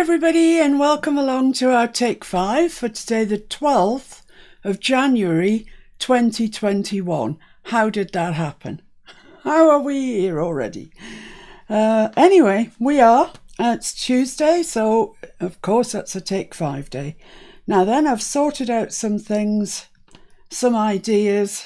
everybody, and welcome along to our Take 5 for today, the 12th of January 2021. How did that happen? How are we here already? Anyway, we are. It's Tuesday, so of course that's a Take 5 day. Now then, I've sorted out some things, some ideas.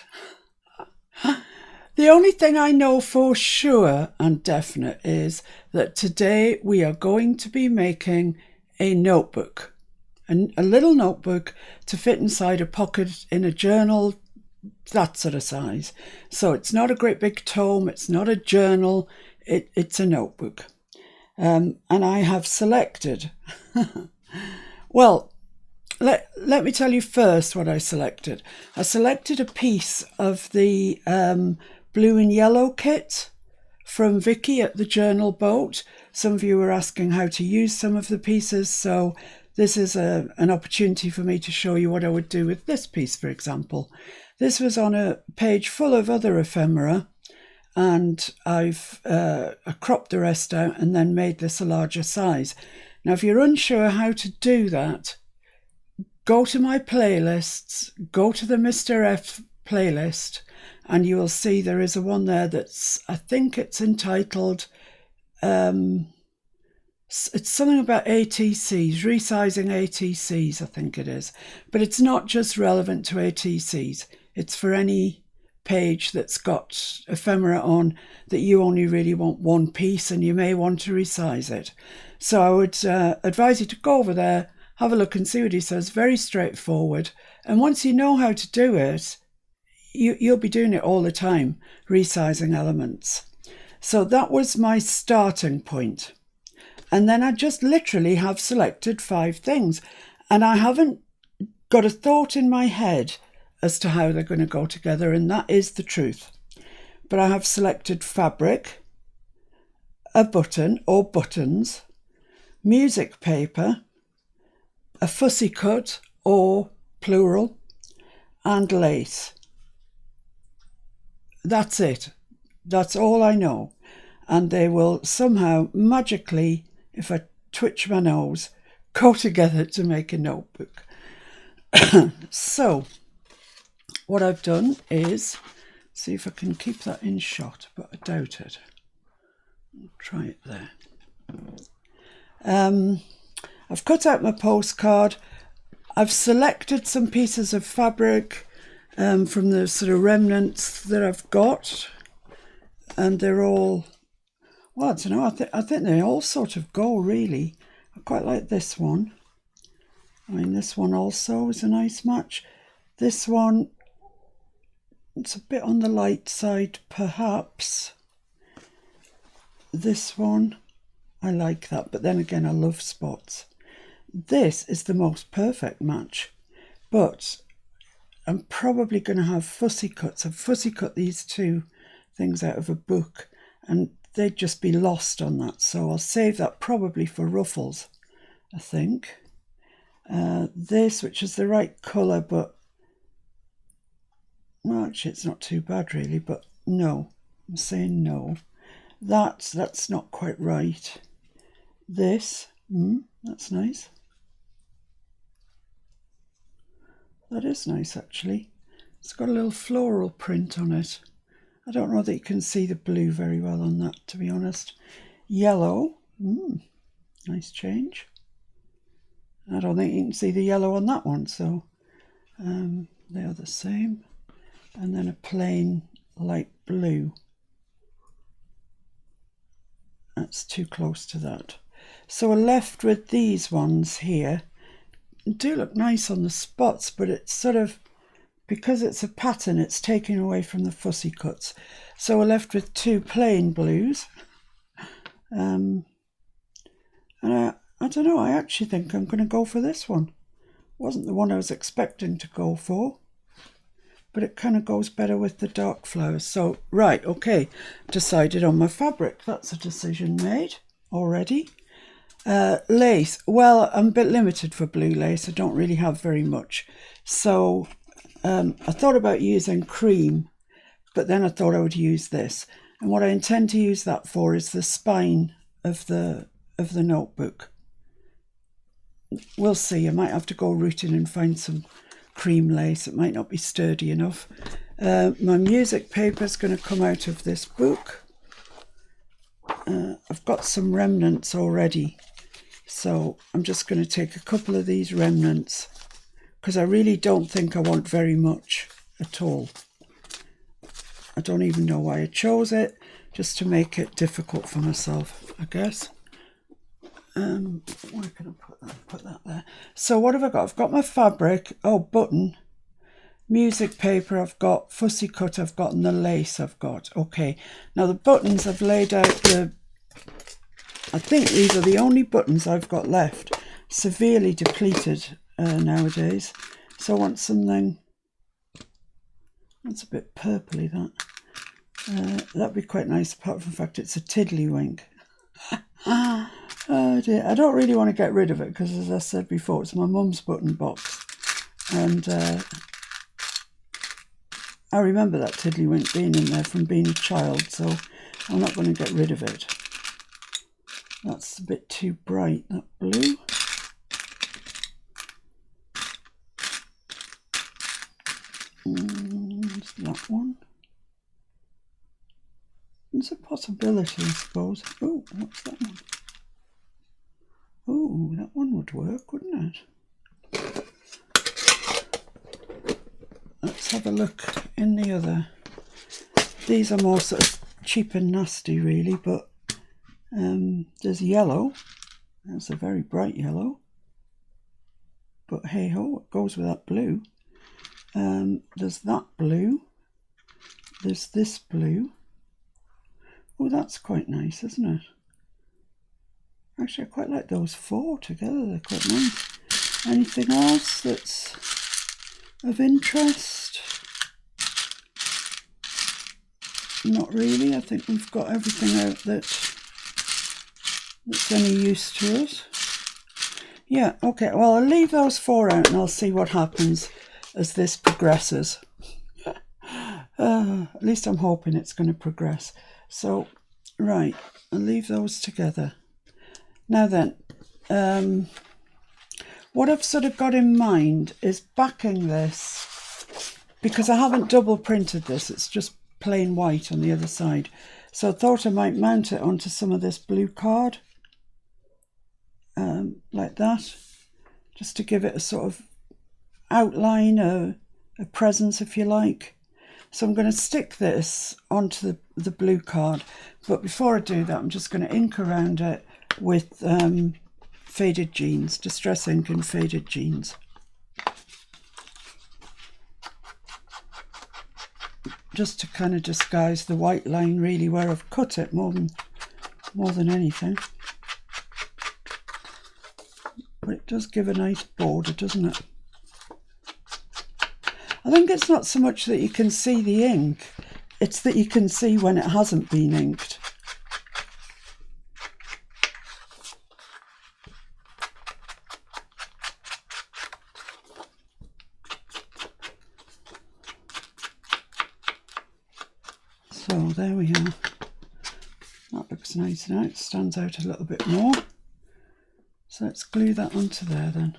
The only thing I know for sure and definite is that today we are going to be making a notebook, a little notebook to fit inside a pocket in a journal, that sort of size. So it's not a great big tome, it's not a journal, it's a notebook. And I have selected, well, let me tell you first what I selected. I selected a piece of the blue and yellow kit from Vicky at the Journal Boat. Some of you were asking how to use some of the pieces, so this is an opportunity for me to show you what I would do with this piece, for example. This was on a page full of other ephemera, and I've cropped the rest out and then made this a larger size. Now, if you're unsure how to do that, go to my playlists, go to the Mr. F playlist, and you will see there is a one there that's, I think it's entitled, it's something about ATCs, resizing ATCs, I think it is. But it's not just relevant to ATCs. It's for any page that's got ephemera on that you only really want one piece and you may want to resize it. So I would advise you to go over there, have a look and see what he says. Very straightforward. And once you know how to do it, you'll be doing it all the time, resizing elements. So that was my starting point. And then I just literally have selected 5 things. And I haven't got a thought in my head as to how they're going to go together, and that is the truth. But I have selected fabric, a button or buttons, music paper, a fussy cut or plural, and lace. That's it. That's all I know. And they will somehow magically, if I twitch my nose, go together to make a notebook. So what I've done is, see if I can keep that in shot, but I doubt it. I'll try it there. I've cut out my postcard. I've selected some pieces of fabric from the sort of remnants that I've got, and they're all, well, I don't know, I think they all sort of go, really. I quite like this one. I mean, this one also is a nice match. This one, it's a bit on the light side, perhaps. This one, I like that, but then again, I love spots. This is the most perfect match, but I'm probably going to have fussy cuts. I've fussy cut these 2 things out of a book, and they'd just be lost on that. So I'll save that probably for ruffles, I think. This, which is the right colour, but, well, actually it's not too bad really, but no, I'm saying no. That's not quite right. This, that's nice. That is nice, actually. It's got a little floral print on it. I don't know that you can see the blue very well on that, to be honest. Yellow, nice change. I don't think you can see the yellow on that one, so they are the same. And then a plain light blue. That's too close to that. So we're left with these ones here. They do look nice on the spots, but it's sort of, because it's a pattern, it's taken away from the fussy cuts. So we're left with 2 plain blues. And I don't know, I actually think I'm going to go for this one. Wasn't the one I was expecting to go for, but it kind of goes better with the dark flowers. So, right, okay, decided on my fabric. That's a decision made already. Lace, well, I'm a bit limited for blue lace. I don't really have very much. So I thought about using cream, but then I thought I would use this. And what I intend to use that for is the spine of the notebook. we'll see. I might have to go rooting and find some cream lace. It might not be sturdy enough. My music paper is going to come out of this book. I've got some remnants already, so I'm just going to take a couple of these remnants because I really don't think I want very much at all. I don't even know why I chose it, just to make it difficult for myself, I guess. Where can I put that? Put that there. So what have I got? I've got my fabric, button, music paper I've got, fussy cut I've got, and the lace I've got. Okay, now the buttons I've laid out I think these are the only buttons I've got left. Severely depleted nowadays. So I want something that's a bit purpley, that'd be quite nice, apart from the fact it's a tiddlywink. Oh dear, I don't really want to get rid of it because, as I said before, it's my mum's button box, and I remember that tiddlywink being in there from being a child, so I'm not going to get rid of it. That's a bit too bright, that blue. That one. It's a possibility, I suppose. Oh, what's that one? Oh, that one would work, wouldn't it? Let's have a look in the other. These are more sort of cheap and nasty, really, but there's yellow. That's a very bright yellow. But hey ho, it goes with that blue. There's that blue. There's this blue. Oh, that's quite nice, isn't it? Actually, I quite like those four together. They're quite nice. Anything else that's of interest? Not really. I think we've got everything out that's any use to us. Yeah, okay. Well, I'll leave those four out and I'll see what happens as this progresses. At least I'm hoping it's going to progress. So, right, I'll leave those together. Now then, what I've sort of got in mind is backing this, because I haven't double printed this, it's just plain white on the other side. So I thought I might mount it onto some of this blue card, like that, just to give it a sort of outline, a presence if you like. So I'm going to stick this onto the blue card, but before I do that I'm just going to ink around it with faded jeans, Distress ink and faded jeans. Just to kind of disguise the white line really where I've cut it more than anything. But it does give a nice border, doesn't it? I think it's not so much that you can see the ink, it's that you can see when it hasn't been inked. So there we are. That looks nice now. It stands out a little bit more. So let's glue that onto there then.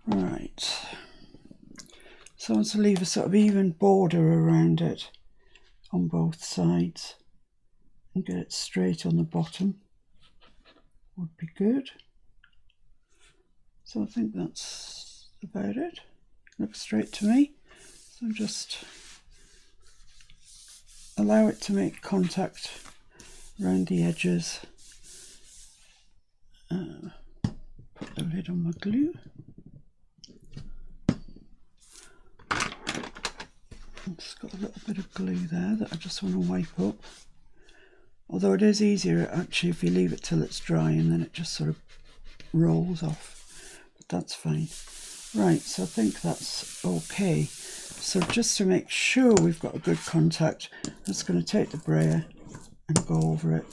Right, so I want to leave a sort of even border around it on both sides and get it straight on the bottom would be good. So I think that's about it. Looks straight to me. So just allow it to make contact around the edges Put the lid on my glue. It's got a little bit of glue there that I just want to wipe up. Although it is easier actually if you leave it till it's dry and then it just sort of rolls off. But that's fine. Right, so I think that's okay. So just to make sure we've got a good contact, I'm just going to take the brayer and go over it.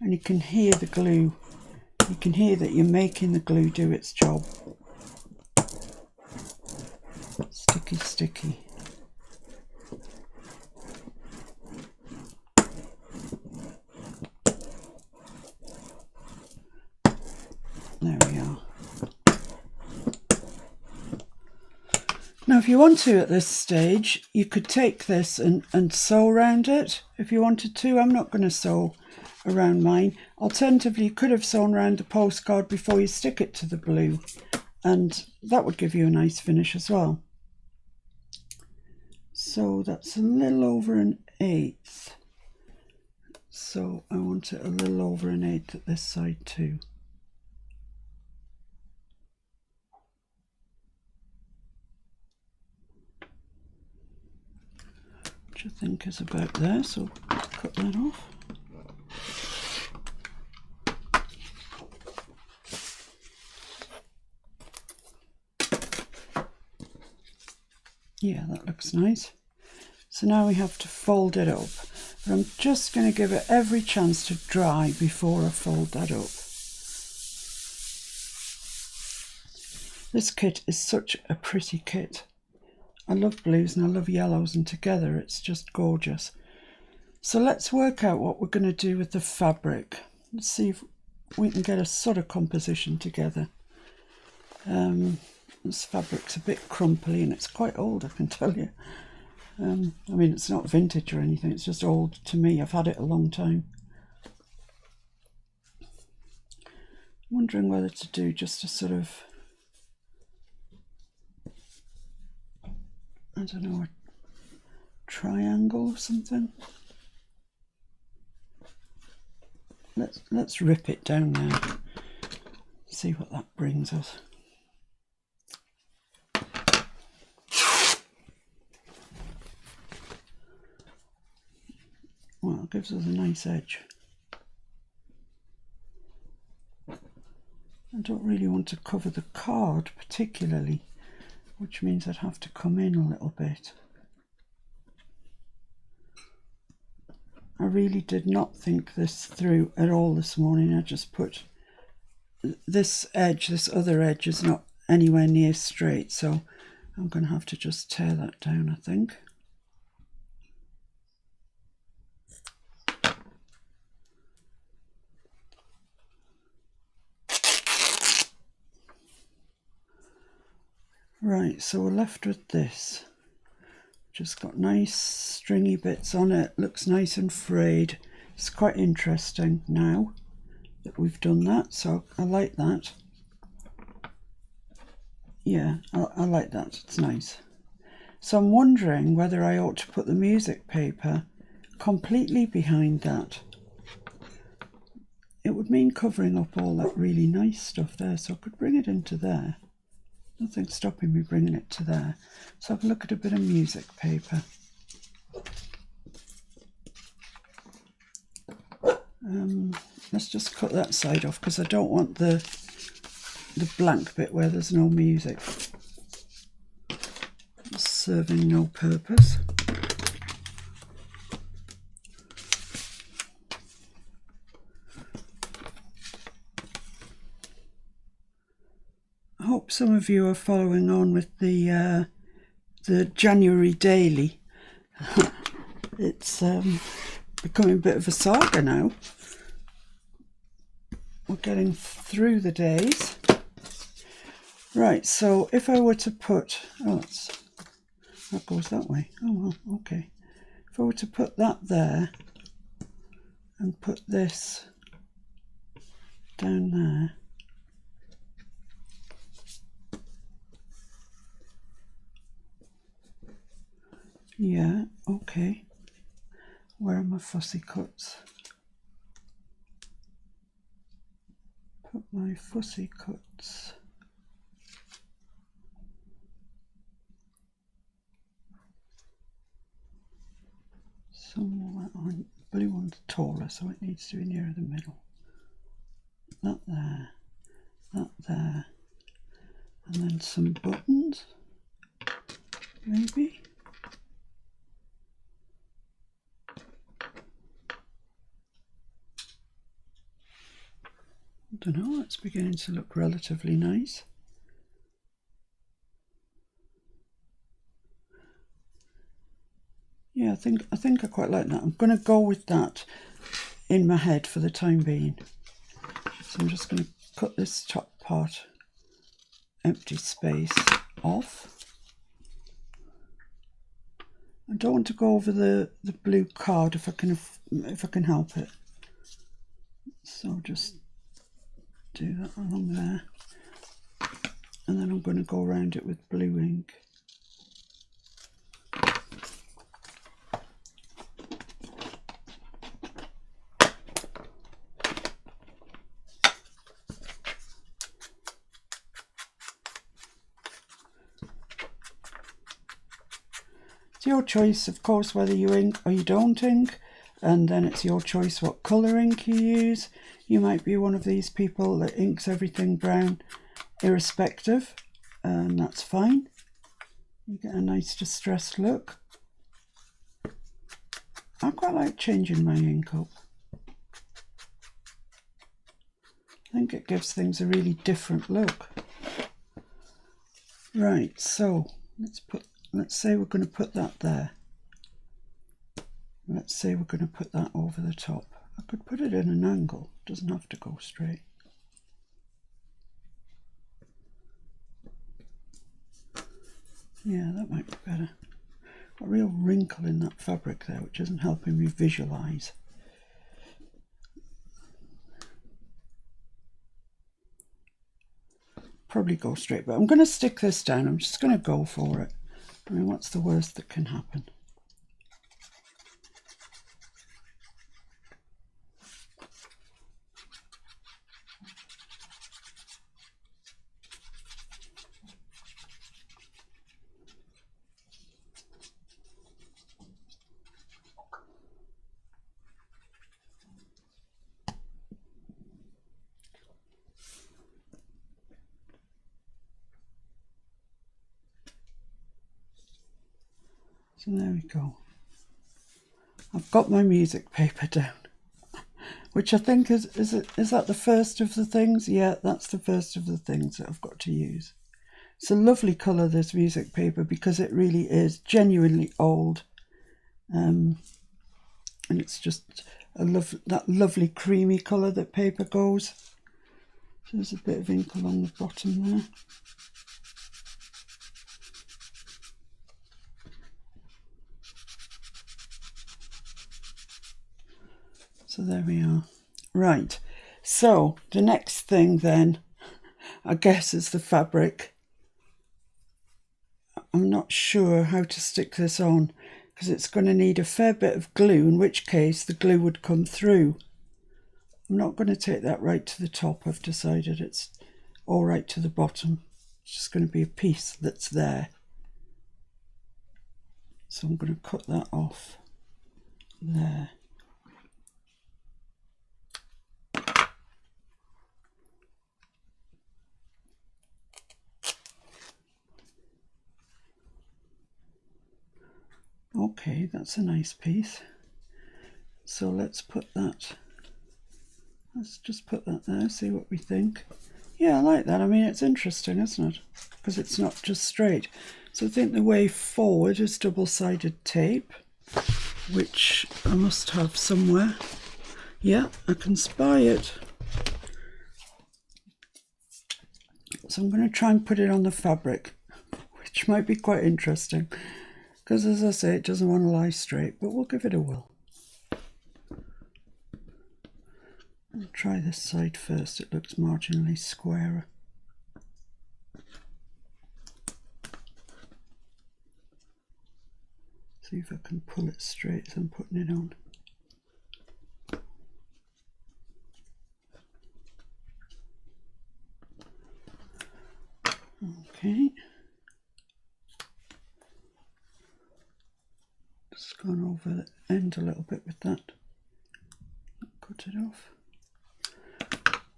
And you can hear the glue. You can hear that you're making the glue do its job. Sticky, sticky. There we are. Now if you want to at this stage, you could take this and sew around it if you wanted to. I'm not going to sew around mine. Alternatively, you could have sewn around the postcard before you stick it to the blue, and that would give you a nice finish as well. So that's a little over 1/8. So I want it a little over 1/8 at this side too. Which I think is about there, so cut that off. Yeah, that looks nice. So now we have to fold it up. But I'm just going to give it every chance to dry before I fold that up. This kit is such a pretty kit. I love blues and I love yellows, and together it's just gorgeous. So let's work out what we're going to do with the fabric. Let's see if we can get a sort of composition together. This fabric's a bit crumply and it's quite old, I can tell you. I mean, it's not vintage or anything, it's just old to me. I've had it a long time. I'm wondering whether to do just a sort of, I don't know, a triangle or something. Let's rip it down now. See what that brings us. Well, it gives us a nice edge. I don't really want to cover the card particularly, which means I'd have to come in a little bit. I really did not think this through at all this morning. I just put this edge, this other edge is not anywhere near straight, so I'm going to have to just tear that down, I think. Right, so we're left with this. Just got nice stringy bits on it, looks nice and frayed. It's quite interesting now that we've done that, so I like that. Yeah, I like that, it's nice. So I'm wondering whether I ought to put the music paper completely behind that. It would mean covering up all that really nice stuff there, so I could bring it into there. Nothing stopping me bringing it to there. So have a look at a bit of music paper. Let's just cut that side off because I don't want the blank bit where there's no music. It's serving no purpose. I hope some of you are following on with the January daily. It's becoming a bit of a saga now. We're getting through the days. Right, so if I were to put, that goes that way. Oh well, okay. If I were to put that there and put this down there, yeah, okay. Where are my fussy cuts? put my fussy cuts. Somewhere on blue one's taller, so it needs to be nearer the middle. That there, that there, and then some buttons, maybe. I don't know, it's beginning to look relatively nice. Yeah, I think I quite like that. I'm going to go with that in my head for the time being. So I'm just going to cut this top part, empty space, off. I don't want to go over the blue card if I can help it. So just do that along there, and then I'm going to go around it with blue ink. It's your choice, of course, whether you ink or you don't ink, and then it's your choice what colour ink you use. You might be one of these people that inks everything brown irrespective, and that's fine. You get a nice distressed look. I quite like changing my ink up. I think it gives things a really different look. Right, so let's say we're going to put that there. Let's say we're going to put that over the top. I could put it in an angle, it doesn't have to go straight. Yeah, that might be better. Got a real wrinkle in that fabric there, which isn't helping me visualise. Probably go straight, but I'm going to stick this down. I'm just going to go for it. I mean, what's the worst that can happen? So there we go. I've got my music paper down, which I think is that the first of the things? Yeah, that's the first of the things that I've got to use. It's a lovely colour, this music paper, because it really is genuinely old, and it's just that lovely creamy colour that paper goes. So there's a bit of ink along the bottom there. So there we are. Right, so the next thing then, I guess, is the fabric. I'm not sure how to stick this on because it's going to need a fair bit of glue, in which case the glue would come through. I'm not going to take that right to the top. I've decided it's all right to the bottom. It's just going to be a piece that's there. So I'm going to cut that off there. Okay, that's a nice piece. So let's put that, let's just put that there, see what we think. Yeah, I like that. I mean, it's interesting, isn't it? Because it's not just straight. So I think the way forward is double-sided tape, which I must have somewhere. Yeah, I can spy it. So I'm going to try and put it on the fabric, which might be quite interesting. Because, as I say, it doesn't want to lie straight, but we'll give it a whirl. I'll try this side first, it looks marginally squarer. See if I can pull it straight as I'm putting it on. Okay. Just gone over the end a little bit with that. Cut it off.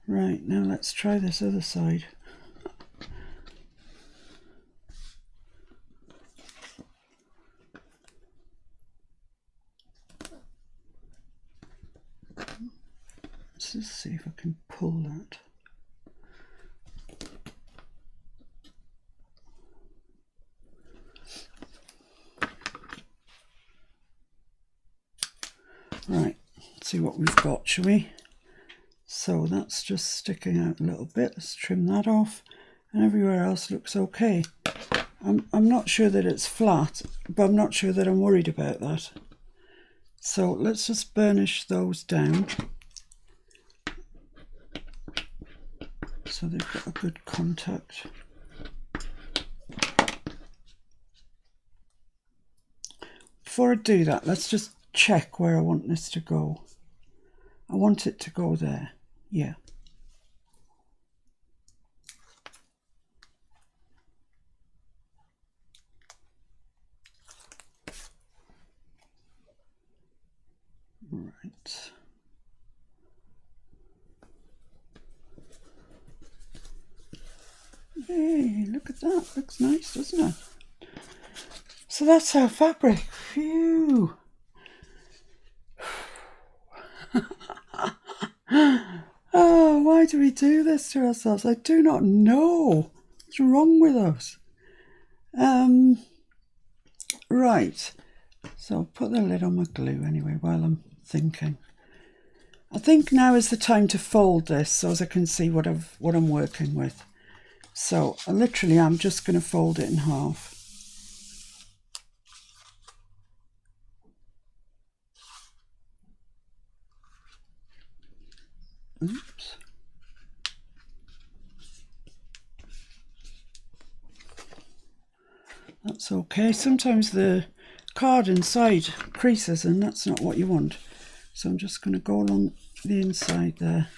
Right, now let's try this other side. Let's just see if I can pull that. Right, let's see what we've got, shall we? So that's just sticking out a little bit. Let's trim that off, and everywhere else looks okay. I'm not sure that it's flat, but I'm not sure that I'm worried about that. So let's just burnish those down so they've got a good contact. Before I do that, let's just check where I want this to go. I want it to go there. Yeah. Right. Hey, look at that. Looks nice, doesn't it? So that's our fabric. Phew. Oh, why do we do this to ourselves? I do not know. What's wrong with us? Right. So I'll put the lid on my glue anyway while I'm thinking. I think now is the time to fold this so as I can see what I'm working with. So I literally am just going to fold it in half. Oops. That's okay. Sometimes the card inside creases and that's not what you want. So I'm just going to go along the inside there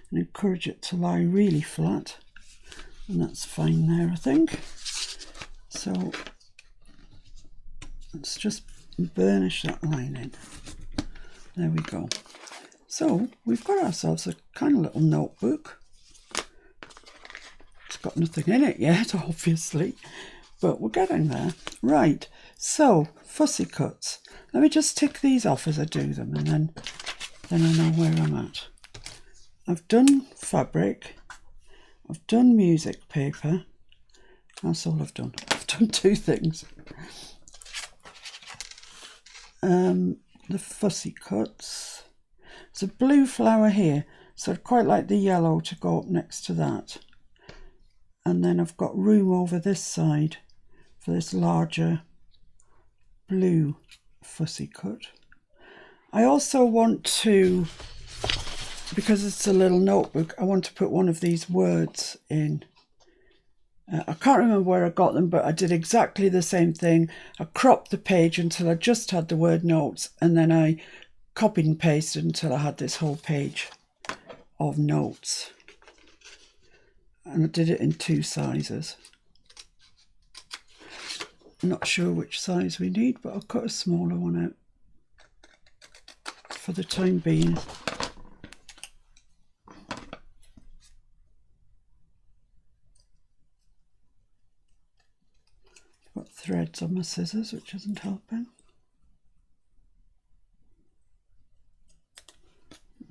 and encourage it to lie really flat. And that's fine there, I think. So let's just burnish that line in. There we go. So we've got ourselves a kind of little notebook. It's got nothing in it yet, obviously, but we're getting there. Right, so fussy cuts. Let me just tick these off as I do them, and then I know where I'm at. I've done fabric. I've done music paper. That's all I've done. I've done two things. The fussy cuts. There's a blue flower here, so I'd quite like the yellow to go up next to that. And then I've got room over this side for this larger blue fussy cut. I also want to, because it's a little notebook, I want to put one of these words in. I can't remember where I got them, but I did exactly the same thing. I cropped the page until I just had the word notes, and then I copied and pasted until I had this whole page of notes. And I did it in two sizes. I'm not sure which size we need, but I'll cut a smaller one out for the time being. Got threads on my scissors, which isn't helping.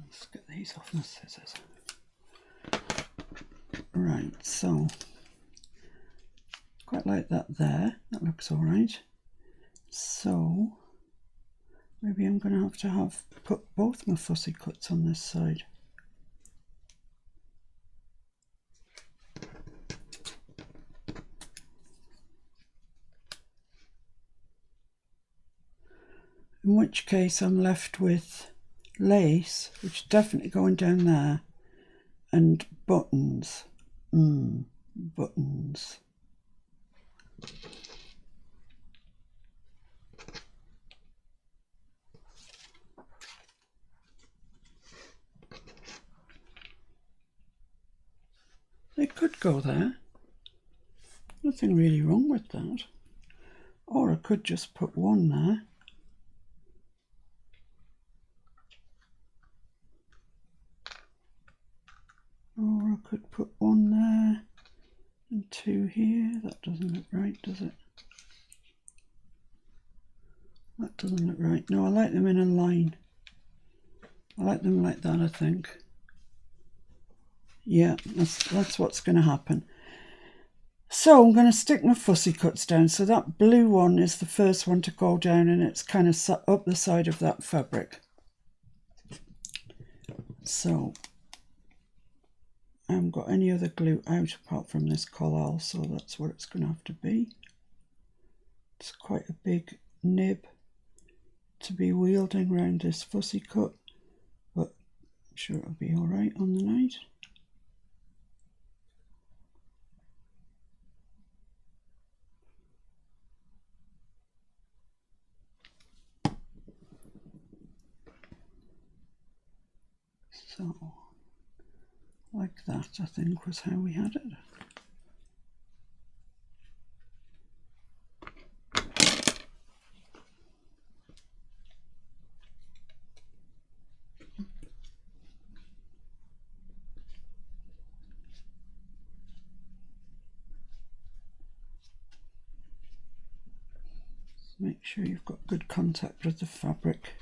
Let's get these off my scissors. Right, so quite like that there. That looks all right. So maybe I'm going to have put both my fussy cuts on this side. In which case I'm left with lace, which is definitely going down there, and buttons. Buttons. They could go there. Nothing really wrong with that. Or I could just put one there. Or I could put one there and two here. That doesn't look right, does it? That doesn't look right. No, I like them in a line. I like them like that, I think. Yeah, that's what's going to happen. So I'm going to stick my fussy cuts down. So that blue one is the first one to go down, and it's kind of up the side of that fabric. So I haven't got any other glue out apart from this collal, so that's what it's going to have to be. It's quite a big nib to be wielding around this fussy cut, but I'm sure it'll be all right on the night. So, like that, I think was how we had it. Make sure you've got good contact with the fabric.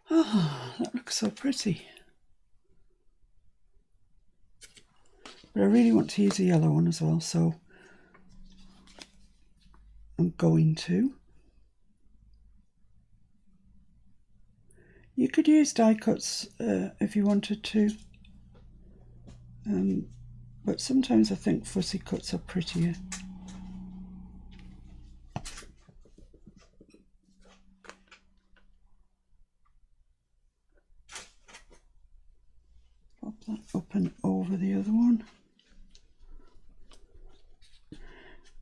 Ah, that looks so pretty. But I really want to use a yellow one as well, so I'm going to. You could use die cuts if you wanted to, but sometimes I think fussy cuts are prettier. Pop that up and over the other one.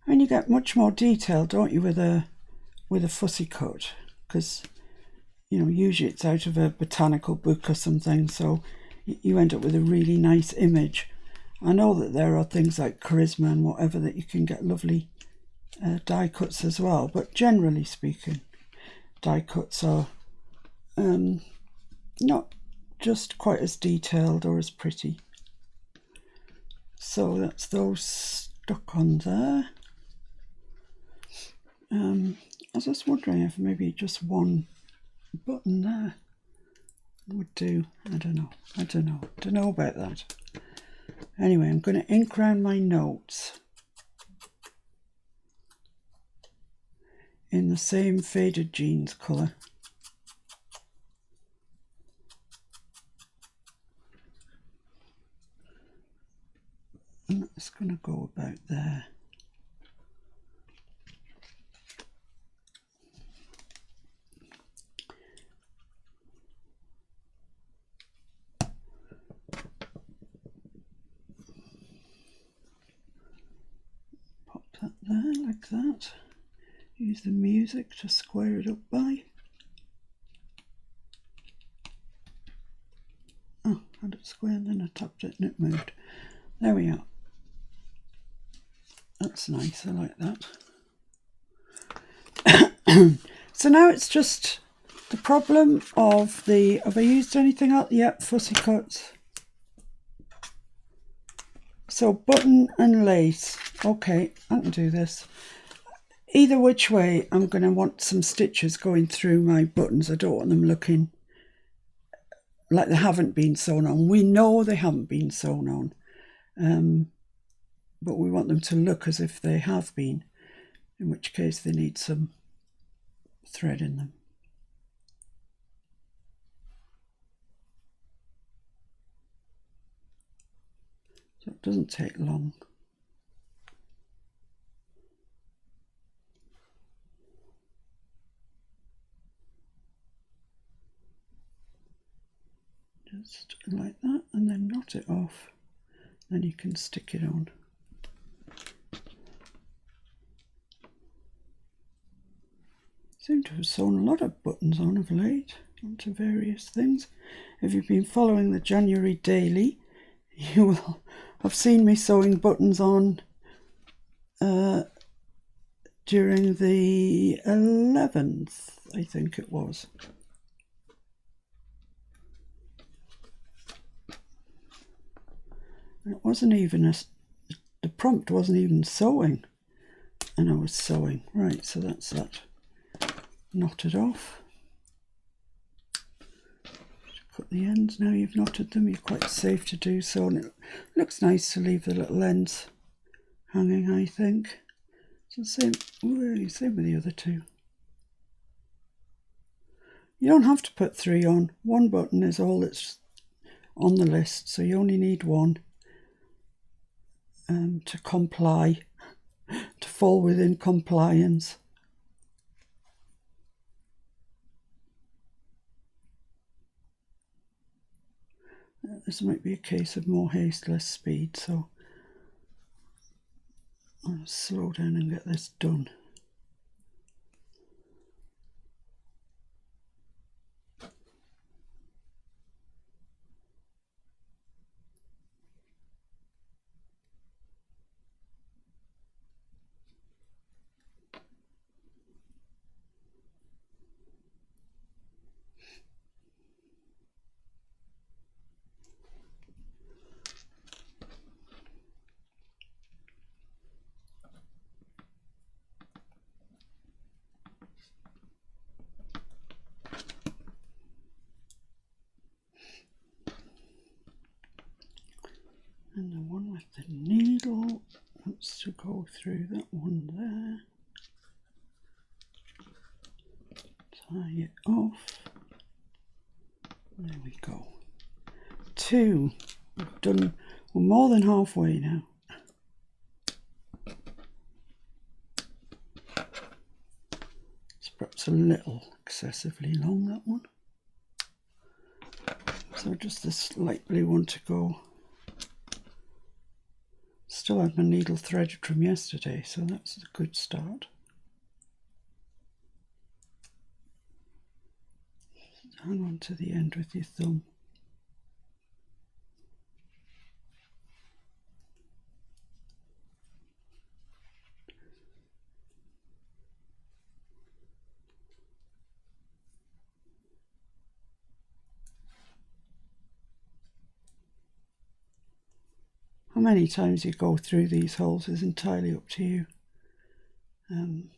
And you get much more detail, don't you, with a fussy cut, because you know usually it's out of a botanical book or something, so you end up with a really nice image. I know that there are things like Charisma and whatever that you can get lovely die cuts as well, but generally speaking, die cuts are not just quite as detailed or as pretty. So that's those stuck on there. I was just wondering if maybe just one button there would do. I don't know about that. Anyway, I'm going to ink around my notes in the same faded jeans colour. And that's going to go about there. That there like that. Use the music to square it up by. Oh, I had it square and then I tapped it and it moved. There we are. That's nice, I like that. So now it's just the problem of the, have I used anything else? Yep, fussy cuts. So button and lace. Okay, I can do this. Either which way, I'm going to want some stitches going through my buttons. I don't want them looking like they haven't been sewn on. We know they haven't been sewn on, but we want them to look as if they have been, in which case they need some thread in them. So it doesn't take long. Just like that, and then knot it off. Then you can stick it on. Seem to have sewn a lot of buttons on of late, onto various things. If you've been following the January daily, you will have seen me sewing buttons on during the 11th, I think it was. And it wasn't even the prompt wasn't even sewing, and I was sewing. Right, so that's that. Knotted off. Cut the ends now you've knotted them. You're quite safe to do so, and it looks nice to leave the little ends hanging, I think. It's the same with the other two. You don't have to put 3 on. 1 button is all that's on the list, so you only need 1 to comply, to fall within compliance. This might be a case of more haste, less speed, so I'll slow down and get this done. And the one with the needle wants to go through that one there. Tie it off. There we go. 2. We've done, we're more than halfway now. It's perhaps a little excessively long, that one. So just this light blue one to go. Still had my needle threaded from yesterday, so that's a good start. Hang on to the end with your thumb. How many times you go through these holes is entirely up to you. I'm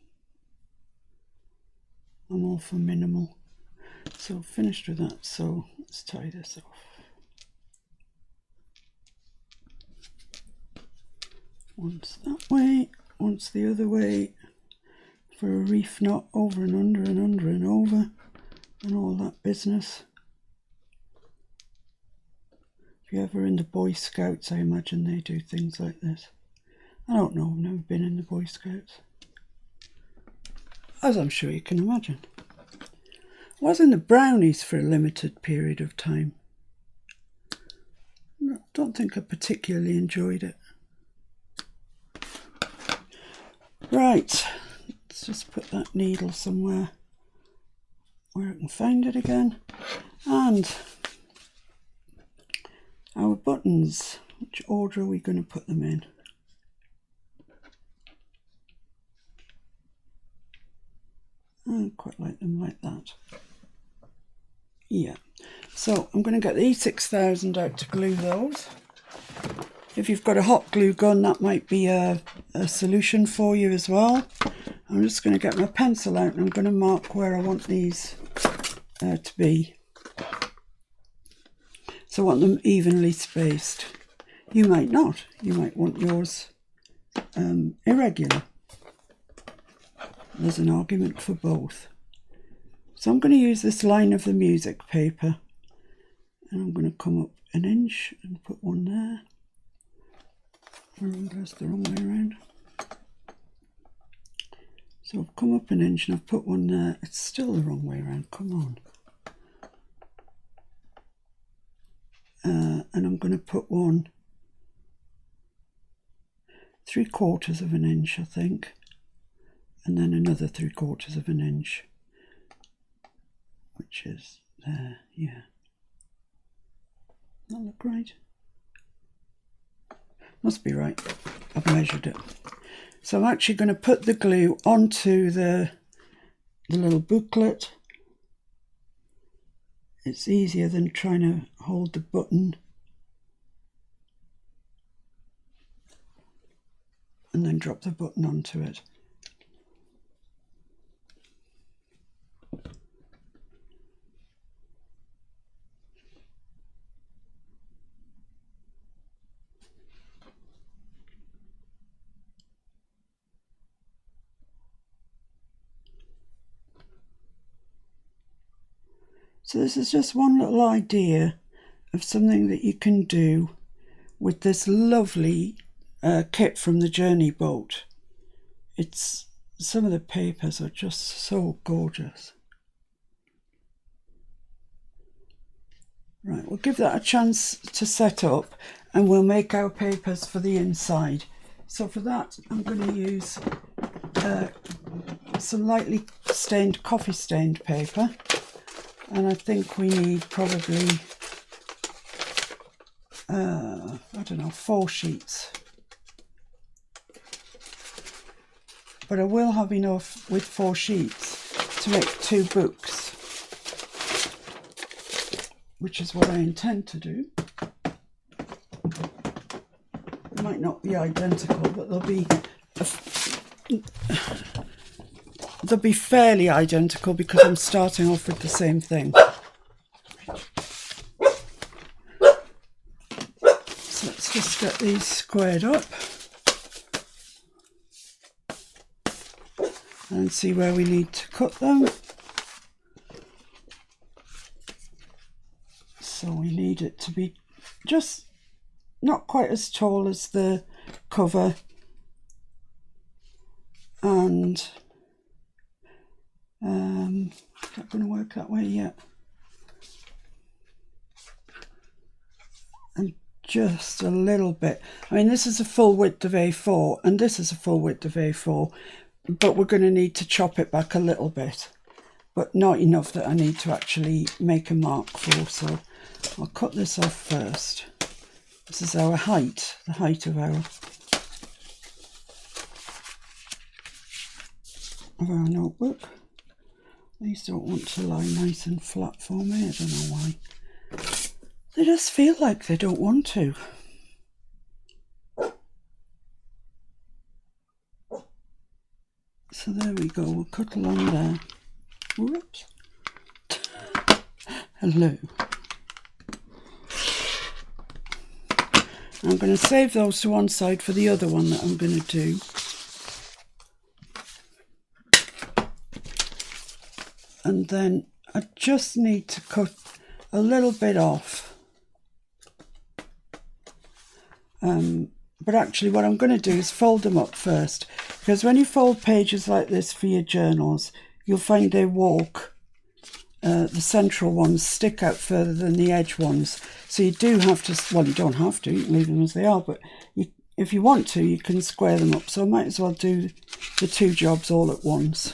all for minimal. So finished with that, so let's tie this off. Once that way, once the other way, for a reef knot, over and under and under and over, and all that business. If you're ever in the Boy Scouts, I imagine they do things like this. I don't know, I've never been in the Boy Scouts. As I'm sure you can imagine. I was in the Brownies for a limited period of time. I don't think I particularly enjoyed it. Right, let's just put that needle somewhere where I can find it again. And our buttons, which order are we going to put them in? I quite like them like that. Yeah, so I'm going to get the E6000 out to glue those. If you've got a hot glue gun, that might be a solution for you as well. I'm just going to get my pencil out and I'm going to mark where I want these to be. So I want them evenly spaced. You might not. You might want yours irregular. There's an argument for both. So I'm going to use this line of the music paper, and I'm going to come up an inch and put one there. That's the wrong way around. So I've come up an inch and I've put one there. It's still the wrong way around. Come on. I'm going to put one 3/4 of an inch, I think, and then another 3/4 of an inch, which is there. Yeah, that look right? Must be right. I've measured it. So I'm actually going to put the glue onto the little booklet. It's easier than trying to hold the button and then drop the button onto it. So this is just one little idea of something that you can do with this lovely kit from the Journey boat. Some of the papers are just so gorgeous. Right, we'll give that a chance to set up and we'll make our papers for the inside. So for that I'm going to use some lightly stained, coffee stained paper, and I think we need probably I don't know, 4 sheets. But I will have enough with 4 sheets to make 2 books, which is what I intend to do. They might not be identical, but they'll be fairly identical because I'm starting off with the same thing. So let's just get these squared up and see where we need to cut them. So we need it to be just not quite as tall as the cover, and not going to work that way yet, and just a little bit. I mean, this is a full width of A4 and this is a full width of A4, but we're going to need to chop it back a little bit, but not enough that I need to actually make a mark for. So I'll cut this off first. This is our height, the height of our notebook. These don't want to lie nice and flat for me. I don't know why. They just feel like they don't want to. So there we go. We'll cut along there. Whoops. Hello. I'm going to save those to one side for the other one that I'm going to do. And then I just need to cut a little bit off. But actually what I'm going to do is fold them up first, because when you fold pages like this for your journals, you'll find they walk. The central ones stick out further than the edge ones. So you do have to, well, you don't have to, you can leave them as they are, but if you want to, you can square them up. So I might as well do the 2 jobs all at once.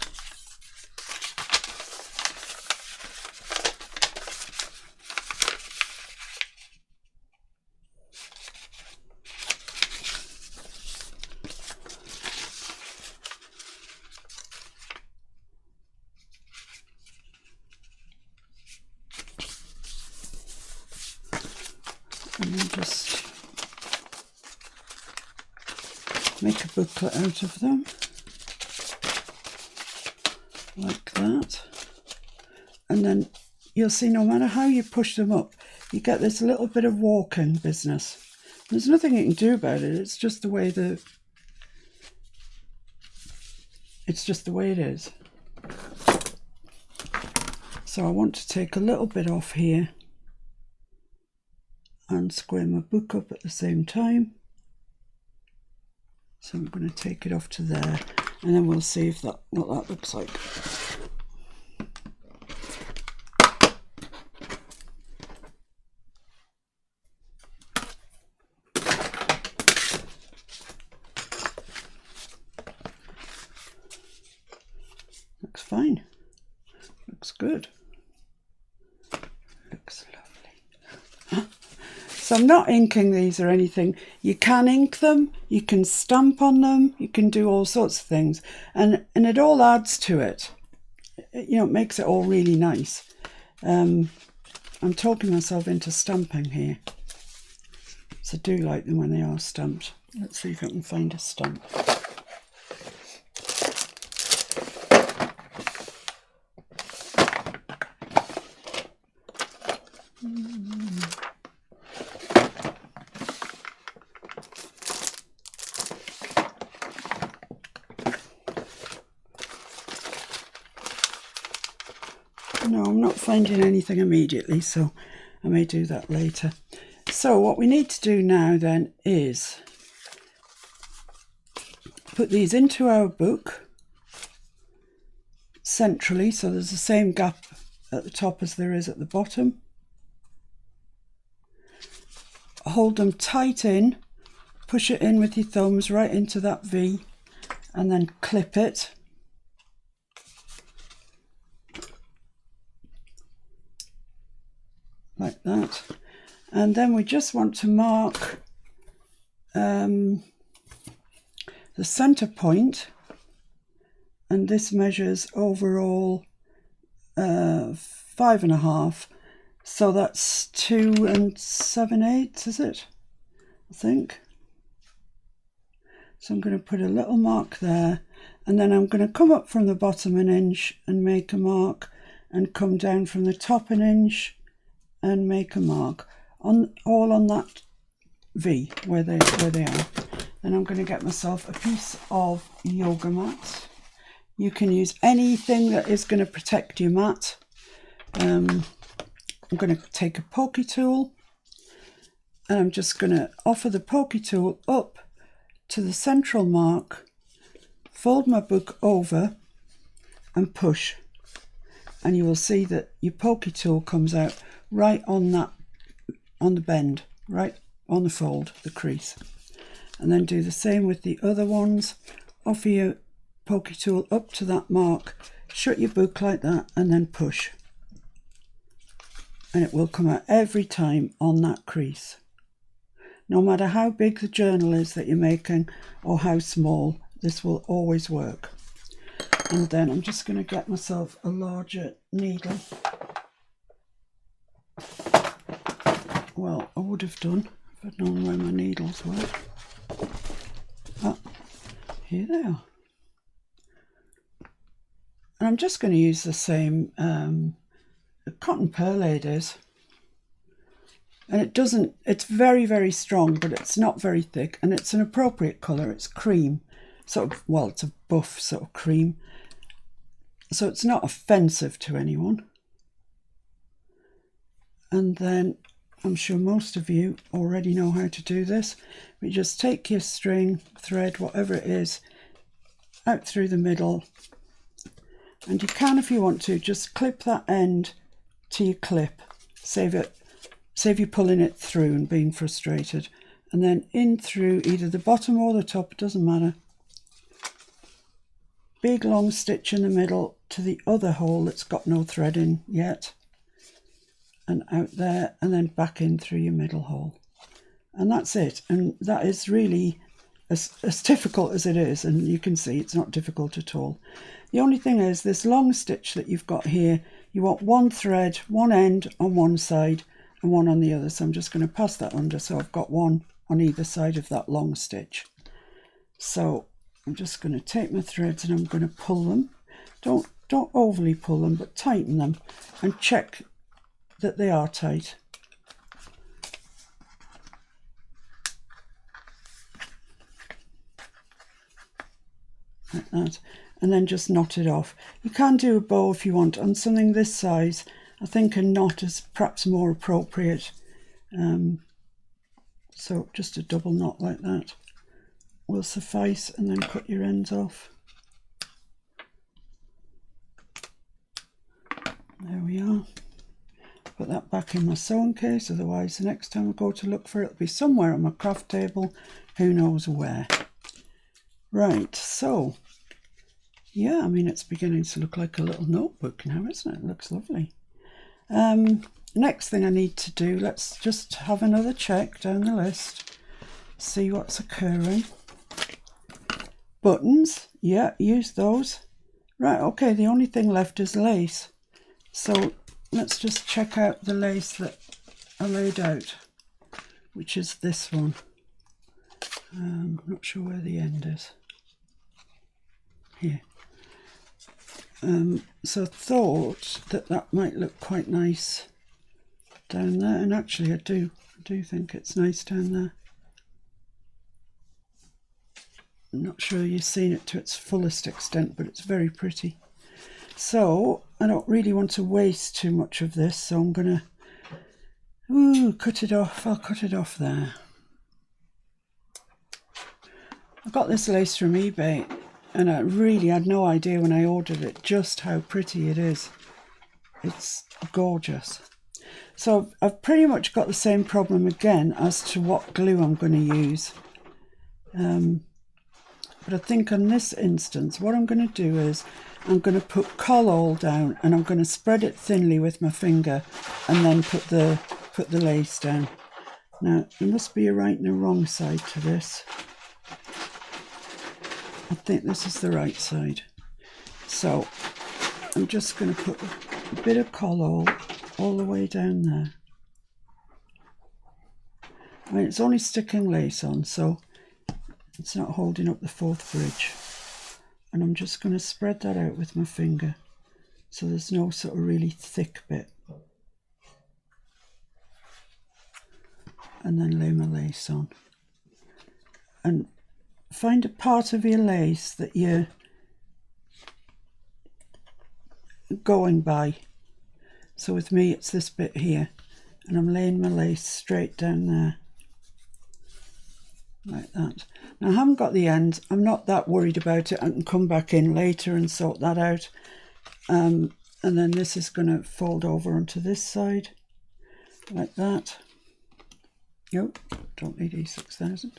And then just make a booklet out of them, like that. And then you'll see no matter how you push them up, you get this little bit of walking business. There's nothing you can do about it, it's just the way it is. So I want to take a little bit off here and square my book up at the same time. So I'm going to take it off to there, and then we'll see what that looks like. fine. Looks good. Looks lovely. So I'm not inking these or anything. You can ink them, you can stamp on them, you can do all sorts of things. And it all adds to it. You know, it makes it all really nice. I'm talking myself into stamping here. So I do like them when they are stamped. Let's see if I can find a stamp. No, I'm not finding anything immediately, so I may do that later. So what we need to do now then is put these into our book centrally, so there's the same gap at the top as there is at the bottom. Hold them tight in, push it in with your thumbs right into that V, and then clip it. Like that. And then we just want to mark the center point, and this measures overall 5.5, so that's 2 7/8, is it? I think. So I'm going to put a little mark there, and then I'm going to come up from the bottom an inch and make a mark, and come down from the top an inch and make a mark all on that V where they are. Then I'm going to get myself a piece of yoga mat. You can use anything that is going to protect your mat. I'm going to take a pokey tool, and I'm just going to offer the pokey tool up to the central mark, fold my book over and push, and you will see that your pokey tool comes out right on the bend, right on the fold, the crease. And then do the same with the other ones. Offer your pokey tool up to that mark, shut your book like that, and then push. And it will come out every time on that crease. No matter how big the journal is that you're making or how small, this will always work. And then I'm just going to get myself a larger needle. Well, I would have done if I'd known where my needles were. Ah, here they are. And I'm just going to use the same cotton pearl it is. And it's very, very strong, but it's not very thick, and it's an appropriate colour. It's cream, sort of, well, it's a buff sort of cream. So it's not offensive to anyone. And then I'm sure most of you already know how to do this. We just take your string, thread, whatever it is, out through the middle. And you can, if you want to, just clip that end to your clip. Save you pulling it through and being frustrated. And then in through either the bottom or the top, it doesn't matter. Big long stitch in the middle to the other hole that's got no thread in yet. And out there, and then back in through your middle hole. And that's it. And that is really as difficult as it is. And you can see it's not difficult at all. The only thing is this long stitch that you've got here, you want one thread, one end on one side and one on the other. So I'm just going to pass that under, so I've got one on either side of that long stitch. So I'm just going to take my threads and I'm going to pull them. Don't overly pull them, but tighten them and check that they are tight. Like that. And then just knot it off. You can do a bow if you want. On something this size, I think a knot is perhaps more appropriate. So just a double knot like that will suffice, and then cut your ends off. There we are. Put that back in my sewing case, otherwise the next time I go to look for it, it'll be somewhere on my craft table, who knows where. Right, so Yeah, I mean, it's beginning to look like a little notebook now, isn't it? It looks lovely. Next thing I need to do, let's just have another check down the list, see what's occurring. Buttons, yeah, use those. Right, okay, the only thing left is lace. So let's just check out the lace that I laid out, which is this one. I'm not sure where the end is. Here. So I thought that that might look quite nice down there, and actually I do think it's nice down there. I'm not sure you've seen it to its fullest extent, but it's very pretty. So I don't really want to waste too much of this, so I'm gonna cut it off. I'll cut it off there. I got this lace from eBay, and I really had no idea when I ordered it just how pretty it is. It's gorgeous. So I've pretty much got the same problem again as to what glue I'm going to use. But I think on this instance, what I'm going to do is I'm going to put collall down, and I'm going to spread it thinly with my finger, and then put the lace down. Now there must be a right and a wrong side to this. I think this is the right side. So I'm just going to put a bit of collall all the way down there. I mean, it's only sticking lace on, so it's not holding up the fourth bridge. And I'm just going to spread that out with my finger, so there's no sort of really thick bit. And then lay my lace on. And find a part of your lace that you're going by. So with me, it's this bit here, and I'm laying my lace straight down there, like that. Now I haven't got the end. I'm not that worried about it. I can come back in later and sort that out. And then this is going to fold over onto this side, like that. Nope, don't need E6000.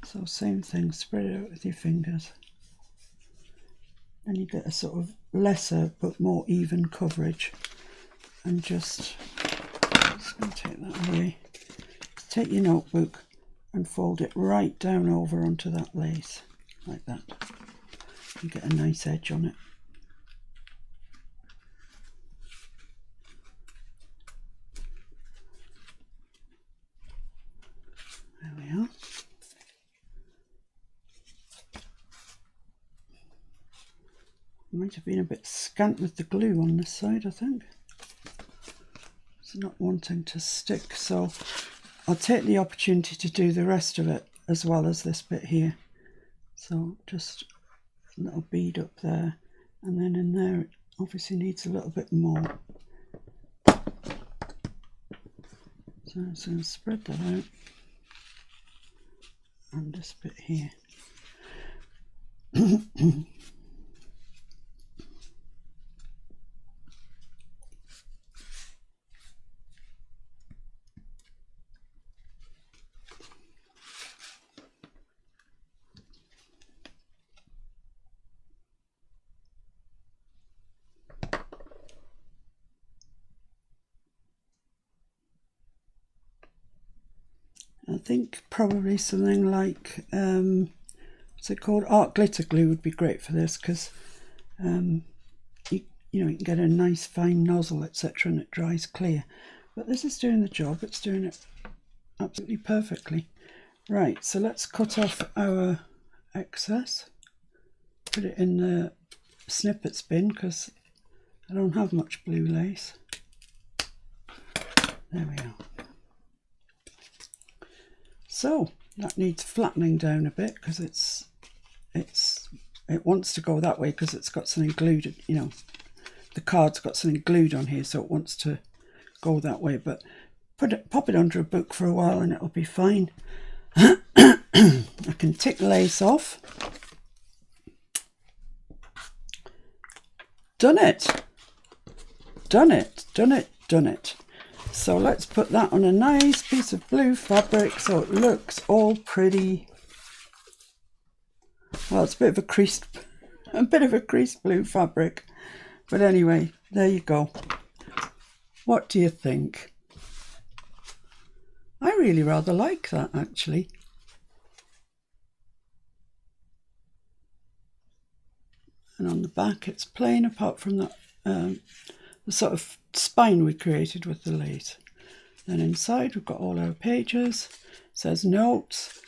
So same thing, spread it out with your fingers. And you get a sort of lesser but more even coverage. And just going to take that away. Take your notebook and fold it right down over onto that lace, like that. You get a nice edge on it. There we are. Might have been a bit scant with the glue on this side, I think. It's not wanting to stick, so I'll take the opportunity to do the rest of it as well as this bit here. So just a little bead up there, and then in there it obviously needs a little bit more. So I'm just going to spread that out, and this bit here. I think probably something like, what's it called? Art glitter glue would be great for this, because you can get a nice fine nozzle, etc., and it dries clear. But this is doing the job. It's doing it absolutely perfectly. Right, so let's cut off our excess, put it in the snippets bin, because I don't have much blue lace. There we are. So that needs flattening down a bit, because it wants to go that way because it's got something glued, the card's got something glued on here, so it wants to go that way. But pop it under a book for a while and it'll be fine. I can tick the lace off. Done it. Done it. Done it. Done it. So let's put that on a nice piece of blue fabric so it looks all pretty. Well, it's a bit of a creased blue fabric. But anyway, there you go. What do you think? I really rather like that, actually. And on the back it's plain apart from that the sort of spine we created with the lace. Then inside we've got all our pages. It says notes.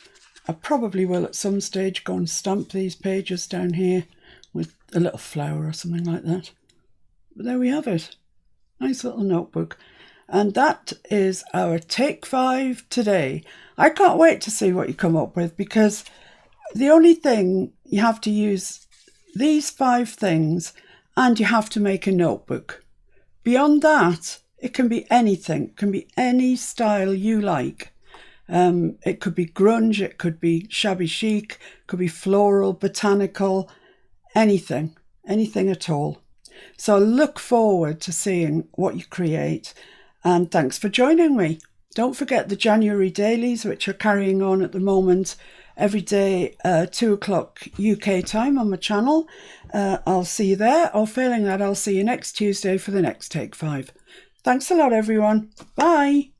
I probably will at some stage go and stamp these pages down here with a little flower or something like that. But there we have it. Nice little notebook. And that is our Take 5 today. I can't wait to see what you come up with, because the only thing you have to use these 5 things, and you have to make a notebook. Beyond that, it can be anything. It can be any style you like. It could be grunge, it could be shabby chic, it could be floral, botanical, anything at all. So I look forward to seeing what you create, and thanks for joining me. Don't forget the January dailies, which are carrying on at the moment every day, 2 o'clock UK time on my channel. I'll see you there, or failing that, I'll see you next Tuesday for the next Take 5. Thanks a lot, everyone. Bye.